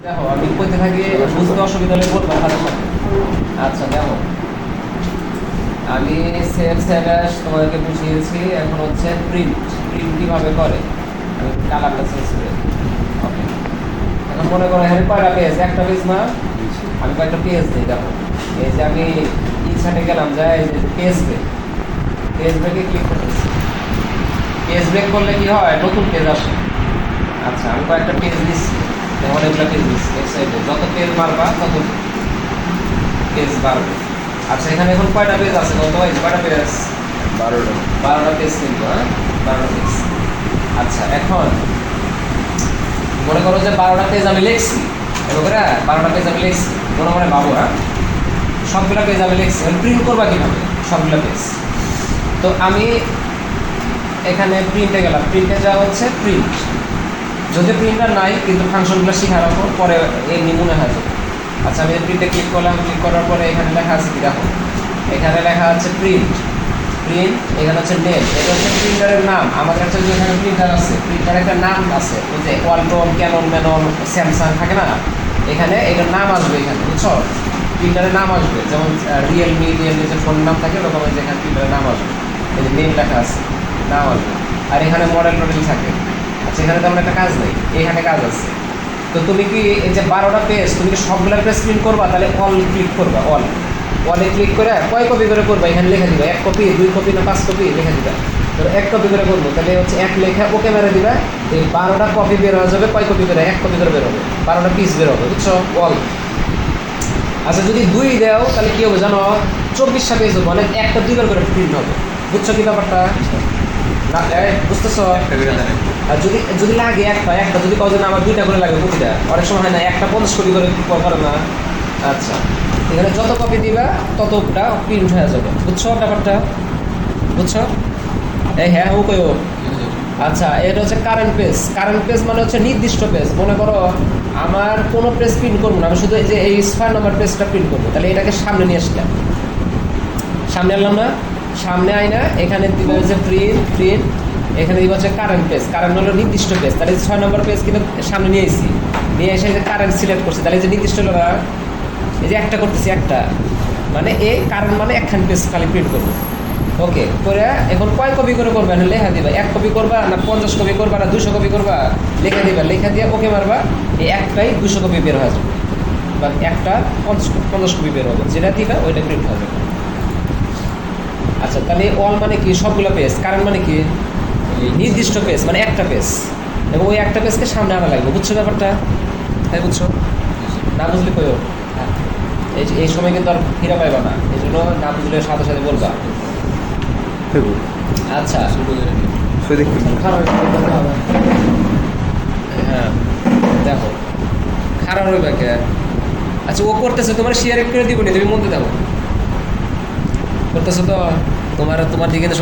দেখো আমি কইতে থাকি বুঝতে অসুবিধা হলে বলবো ভাষার সাথে। আচ্ছা দেখো আমি সেলস অ্যাডাস তোমাদেরকে বুঝিয়েছি, এখন হচ্ছে প্রিন্ট কীভাবে করে আমি কালারটা চেঞ্জ করে। ওকে, এখন মনে করো এখানে কয়টা পেজ, একটা পেজ না, আমি কয়েকটা পেজ দিই। দেখো এই যে আমি ইনসার্টে গেলাম, যাই এই যে পেজ ব্রেকে ক্লিক করতেছি। পেজ ব্রেক করলে কি হয়, নতুন পেজ আসে। আচ্ছা আমি কয়েকটা পেজ দিচ্ছি, যেমন এগুলো পেজ দিচ্ছি, ওয়েবসাইটে যত পেজ মারবা তত পেজ বাড়বে। আচ্ছা এখানে এখন কয়টা পেজ আছে বলতো ভাই, কয়টা পেজ? 12টা পেজ কিন্তু, হ্যাঁ 12টা পেজ। আচ্ছা এখন মনে করো যে 12টা পেজ আমি লিখছি, এবার 12টা পেজ আমি লিখছি মনে মনে ভাবো, হ্যাঁ সবগুলো পেজ আমি লিখছি, প্রিন্ট করবা কীভাবে সবগুলো পেজ? তো আমি এখানে প্রিন্টে গেলাম, প্রিন্টে যাওয়া হচ্ছে প্রিন্ট, যদি প্রিন্টার নাই কিন্তু ফাংশনগুলো শেখার পর পরে এমনি মনে হয় যাবে। আচ্ছা আমি প্রিন্টে ক্লিক করলাম, ক্লিক করার পরে এখানে লেখা আছে কি দেখো, এখানে লেখা আছে প্রিন্ট, এখানে হচ্ছে নেম, এটা হচ্ছে প্রিন্টারের নাম। আমাদের কাছে যে এখানে প্রিন্টার আছে, প্রিন্টারের একটা নাম আছে, ওই যে ওয়ালটন, ক্যানন, ম্যানন, স্যামসাং থাকে না, এখানে এটার নাম আসবে এখানে, বুঝছো? প্রিন্টারের নাম আসবে, যেমন রিয়েলমি যে ফোন নাম থাকে ওরকম এখানে প্রিন্টারের নাম আসবে, এই যে নেম লেখা আছে, নাম আসবে। আর এখানে মডেল থাকে। আচ্ছা এখানে তেমন একটা কাজ নেই, এখানে কাজ আছে। তো তুমি কি এই যে 12টা পেজ, তুমি কি সবগুলো পেজ প্রিন্ট করবা? তাহলে অল ক্লিক করবা, ওয়ালে ক্লিক করে কয় কপি করে করবা এখানে লিখে দিবা, 1 কপি 2 কপি না 5 কপি লিখে দিবা। তো 1 কপি করে করবো, তাহলে হচ্ছে 1 লেখা ওকে মেরে দিবা, এই 12টা কপি বের হয়ে যাবে, কয় কপি করে? 1 কপি করে বের হবে, 12টা পিস বের হবে, বুঝছো? অল। আচ্ছা যদি 2 দাও তাহলে কী হবে জানো, 24টা পেজ হবে, মানে একটা 2বার করে প্রিন্ট হবে, বুঝছো কি ব্যাপারটা? না বুঝতেছো? আর যদি লাগে একটা যদি কজন আমার 2টা করে লাগে প্রতিটা, অনেক সময় হয় না একটা 50 কপি করে করে না। আচ্ছা এখানে যত কপি দিবা ততটা প্রিন্ট হয়ে যাবে, বুঝছো ব্যাপারটা? বুঝছো? হ্যাঁ ও কই। আচ্ছা এটা হচ্ছে কারেন্ট পেজ মানে হচ্ছে নির্দিষ্ট পেজ। মনে করো আমার কোনো পেজ প্রিন্ট করবো না, আমি শুধু এই যে এই 6 নম্বর পেজটা প্রিন্ট করবো, তাহলে এটাকে সামনে নিয়ে আসলাম, সামনে আনলাম না, সামনে আইনা এখানে দিবে হচ্ছে প্রিন্ট, এখানে দিব হচ্ছে কারেন্ট হলো নির্দিষ্ট পেজ, তাহলে 6 নম্বর পেজ কিন্তু সামনে নিয়ে এসেছি, নিয়ে এসে যে কারেন্ট সিলেক্ট করছি, তাহলে যে নির্দিষ্ট হলো না, এই যে একটা করতেছি, একটা মানে এই কারেন্ট মানে একখান পেজ খালি প্রিন্ট করবো। ওকে করে এখন কয় কপি করে করবা, না লেখা দিবা, 1 কপি করবা না 50 কপি করবা না 200 কপি করবা, লেখা দিবা, লেখা দিয়ে ওকে মারবা, এই একটাই 200 কপি বের হয়ে যাবে, বা একটা 50 কপি বের হবে, যেটা দিবা ওইটা প্রিন্ট হবে। আচ্ছা তাহলে অল মানে কি, সবগুলো পেজ। কারেন্ট মানে কি, নির্দিষ্ট পেজ মানে একটা পেজ, এবং ওই একটা পেজকে সামনে আনা লাগবে, বুঝছো ব্যাপারটা? তাই বুঝছো? না বুঝলে কইও, এই সময় কিন্তু আর ফিরে পাইবা না, এই জন্য না বুঝলে সাথে সাথে বলবা। আচ্ছা হ্যাঁ দেখো খারাপ হইবা কে। আচ্ছা ও করতেছে, তোমার শেয়ার করে দিব নি, তুমি মধ্যে দেখো করতেছো তো, তোমার দিকে তো